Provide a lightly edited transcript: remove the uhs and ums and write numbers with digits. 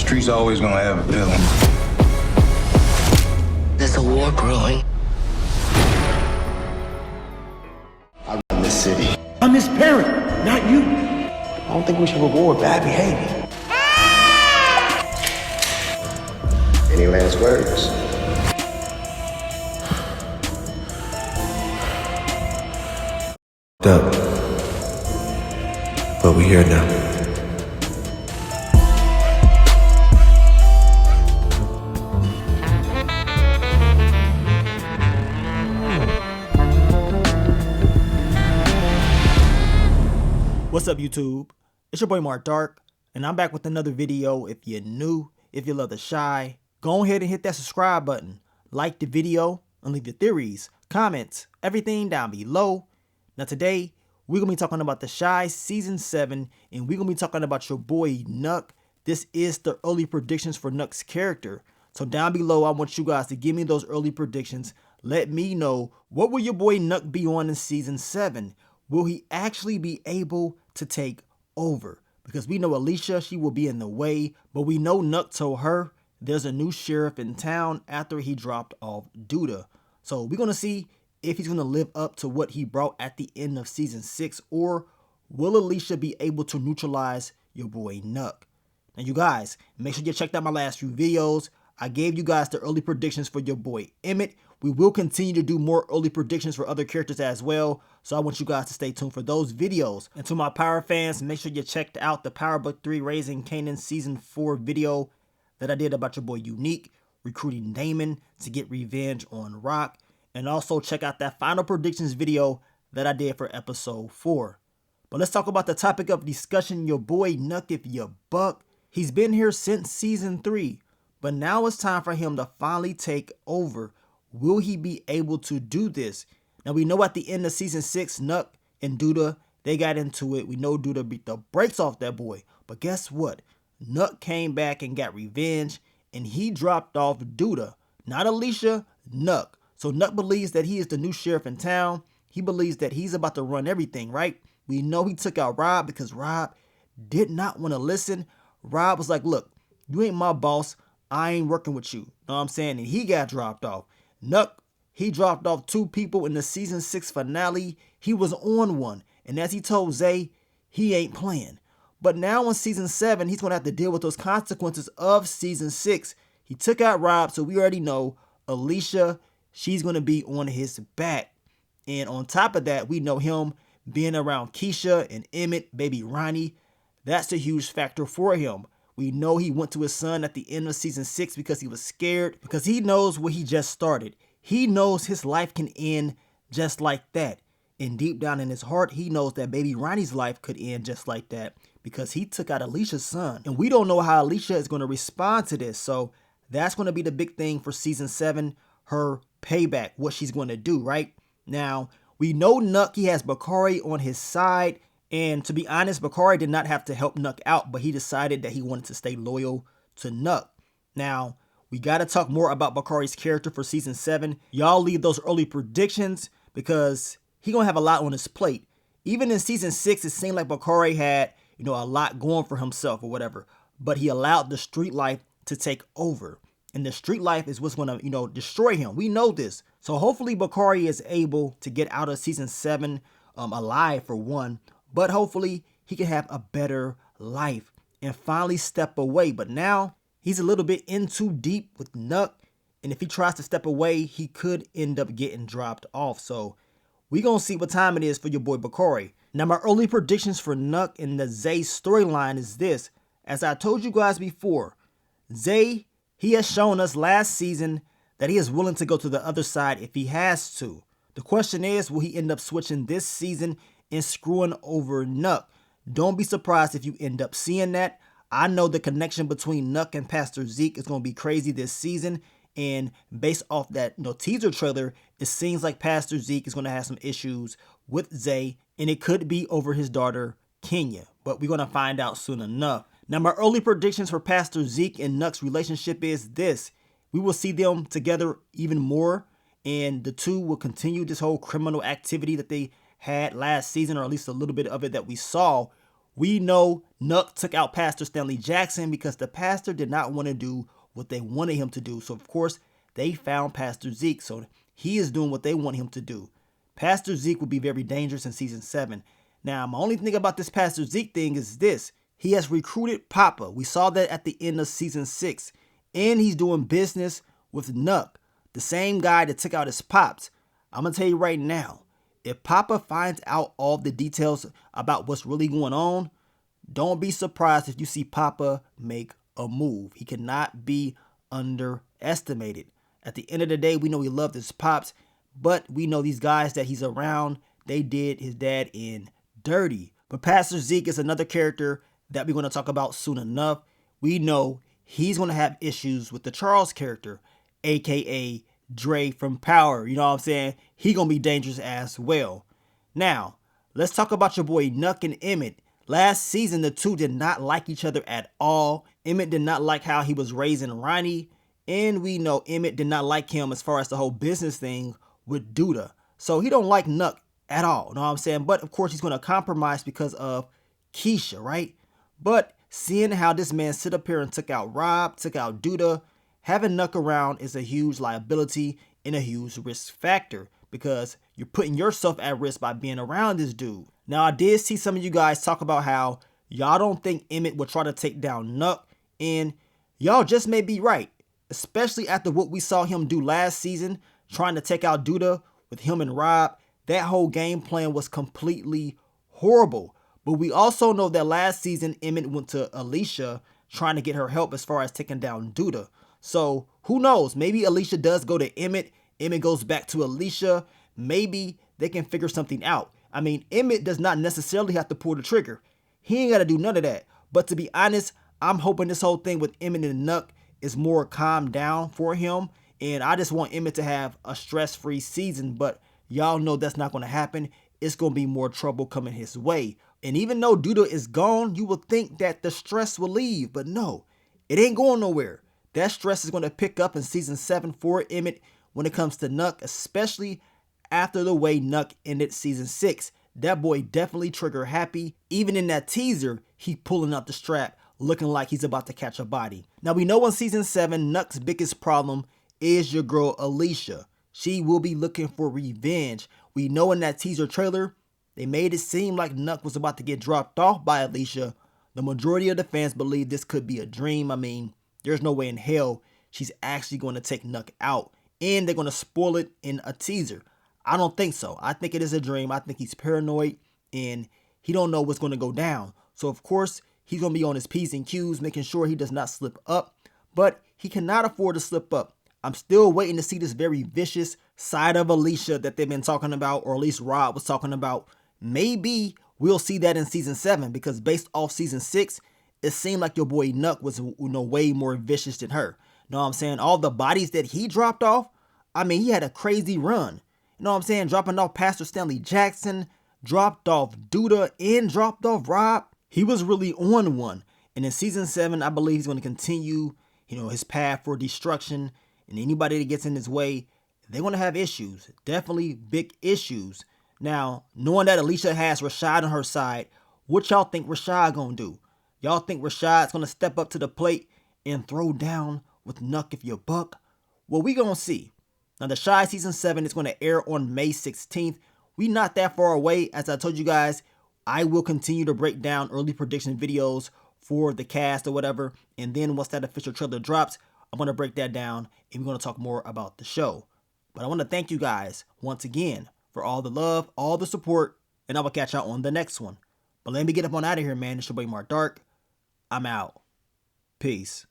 Streets always gonna have a villain. There's a war brewing. I run this city. I'm his parent, not you. I don't think we should reward bad behavior. Any last words? Up. But we here now. What's up, YouTube? It's your boy Mark Dark, and I'm back with another video. If you're new, if you love the Shy, go ahead and hit that subscribe button, like the video, and leave your theories, comments, everything down below. Now today, we're going to be talking about the Shy Season 7, and we're going to be talking about your boy Nuck. This is the early predictions for Nuck's character. So down below, I want you guys to give me those early predictions. Let me know, what will your boy Nuck be on in Season 7? Will he actually be able to take over? Because we know Alicia, she will be in the way, but we know Nuck told her there's a new sheriff in town after he dropped off Duda. So we're going to see if he's going to live up to what he brought at the end of Season 6, or will Alicia be able to neutralize your boy Nuck? Now you guys, make sure you checked out my last few videos. I gave you guys the early predictions for your boy Emmett. We will continue to do more early predictions for other characters as well, so I want you guys to stay tuned for those videos. And to my Power fans, make sure you checked out the Power Book 3 Raising Kanan Season 4 video that I did about your boy Unique, recruiting Damon to get revenge on Rock. And also check out that final predictions video that I did for episode 4. But let's talk about the topic of discussion, your boy Nuck, if you buck. He's been here since Season 3, but now it's time for him to finally take over. Will he be able to do this? Now we know at the end of Season 6, Nuck and Duda, they got into it. We know Duda beat the brakes off that boy. But guess what? Nuck came back and got revenge, and he dropped off Duda. Not Alicia, Nuck. So Nuck believes that he is the new sheriff in town. He believes that he's about to run everything, right? We know he took out Rob because Rob did not want to listen. Rob was like, look, you ain't my boss. I ain't working with you. Know what I'm saying? And he got dropped off. Nuck, he dropped off 2 people in the Season 6 finale. He was on one. And as he told Zay, he ain't playing. But now in Season 7, he's going to have to deal with those consequences of Season 6. He took out Rob, so we already know Alicia, she's going to be on his back. And on top of that, we know him being around Keisha and Emmett, baby Ronnie. That's a huge factor for him. We know he went to his son at the end of Season 6 because he was scared, because he knows what he just started. He knows his life can end just like that. And deep down in his heart, he knows that baby Ronnie's life could end just like that because he took out Alicia's son. And we don't know how Alicia is going to respond to this. So that's going to be the big thing for Season 7, her payback, what she's going to do, right? Now, we know Nuck, he has Bari on his side. And to be honest, Bari did not have to help Nuck out, but he decided that he wanted to stay loyal to Nuck. Now, we got to talk more about Bari's character for Season 7. Y'all leave those early predictions because he going to have a lot on his plate. Even in Season 6, it seemed like Bari had, a lot going for himself or whatever. But he allowed the street life to take over. And the street life is what's going to, destroy him. We know this. So hopefully Bari is able to get out of Season 7 alive, for one. But hopefully he can have a better life and finally step away. But now he's a little bit in too deep with Nuck. And if he tries to step away, he could end up getting dropped off. So we're going to see what time it is for your boy Bari. Now my early predictions for Nuck in the Zay storyline is this. As I told you guys before, Zay, he has shown us last season that he is willing to go to the other side if he has to. The question is, will he end up switching this season and screwing over Nuck? Don't be surprised if you end up seeing that. I know the connection between Nuck and Pastor Zeke is going to be crazy this season. And based off that teaser trailer, it seems like Pastor Zeke is going to have some issues with Zay. And it could be over his daughter, Kenya. But we're going to find out soon enough. Now, my early predictions for Pastor Zeke and Nuck's relationship is this. We will see them together even more. And the two will continue this whole criminal activity that they had last season, or at least a little bit of it that we saw. We know Nuck took out Pastor Stanley Jackson because the pastor did not want to do what they wanted him to do. So, of course, they found Pastor Zeke. So, he is doing what they want him to do. Pastor Zeke will be very dangerous in season 7. Now, my only thing about this Pastor Zeke thing is this. He has recruited Papa. We saw that at the end of season 6. And he's doing business with Nuck, the same guy that took out his pops. I'm going to tell you right now, if Papa finds out all the details about what's really going on, don't be surprised if you see Papa make a move. He cannot be underestimated. At the end of the day, we know he loved his pops, but we know these guys that he's around, they did his dad in dirty. But Pastor Zeke is another character that we're going to talk about soon enough. We know he's going to have issues with the Charles character, aka Dre from Power. You know what I'm saying? He going to be dangerous as well. Now, let's talk about your boy Nuck and Emmett. Last season, the two did not like each other at all. Emmett did not like how he was raising Ronnie. And we know Emmett did not like him as far as the whole business thing with Duda. So he don't like Nuck at all. You know what I'm saying? But of course, he's going to compromise because of Keisha, right? But seeing how this man sit up here and took out Rob, took out Duda, having Nuck around is a huge liability and a huge risk factor because you're putting yourself at risk by being around this dude. Now, I did see some of you guys talk about how y'all don't think Emmett will try to take down Nuck, and y'all just may be right, especially after what we saw him do last season, trying to take out Duda with him and Rob. That whole game plan was completely horrible. But we also know that last season, Emmett went to Alicia trying to get her help as far as taking down Duda. So who knows? Maybe Alicia does go to Emmett. Emmett goes back to Alicia. Maybe they can figure something out. I mean, Emmett does not necessarily have to pull the trigger. He ain't got to do none of that. But to be honest, I'm hoping this whole thing with Emmett and Nuck is more calmed down for him. And I just want Emmett to have a stress-free season. But y'all know that's not going to happen. It's going to be more trouble coming his way. And even though Duda is gone, you would think that the stress will leave. But no, it ain't going nowhere. That stress is going to pick up in season 7 for Emmett when it comes to Nuck, especially after the way Nuck ended season 6. That boy definitely trigger happy. Even in that teaser, he pulling out the strap, looking like he's about to catch a body. Now we know in season 7, Nuck's biggest problem is your girl Alicia. She will be looking for revenge. We know in that teaser trailer, they made it seem like Nuck was about to get dropped off by Alicia. The majority of the fans believe this could be a dream. I mean, there's no way in hell she's actually going to take Nuck out. And they're going to spoil it in a teaser. I don't think so. I think it is a dream. I think he's paranoid and he don't know what's going to go down. So, of course, he's going to be on his P's and Q's, making sure he does not slip up. But he cannot afford to slip up. I'm still waiting to see this very vicious side of Alicia that they've been talking about, or at least Rob was talking about. Maybe we'll see that in season 7 because based off season 6, it seemed like your boy Nuck was way more vicious than her. You know what I'm saying? All the bodies that he dropped off, I mean, he had a crazy run. You know what I'm saying? Dropping off Pastor Stanley Jackson, dropped off Duda, and dropped off Rob. He was really on one. And in season 7, I believe he's going to continue, his path for destruction. And anybody that gets in his way, they're going to have issues. Definitely big issues. Now, knowing that Alicia has Rashad on her side, what y'all think Rashad going to do? Y'all think Rashad's going to step up to the plate and throw down with Nuck if you buck? Well, we going to see. Now, The Chi Season 7 is going to air on May 16th. We not that far away. As I told you guys, I will continue to break down early prediction videos for the cast or whatever. And then once that official trailer drops, I'm going to break that down and we're going to talk more about the show. But I want to thank you guys once again for all the love, all the support, and I will catch y'all on the next one. But let me get up on out of here, man. It's your boy Mark Dark. I'm out. Peace.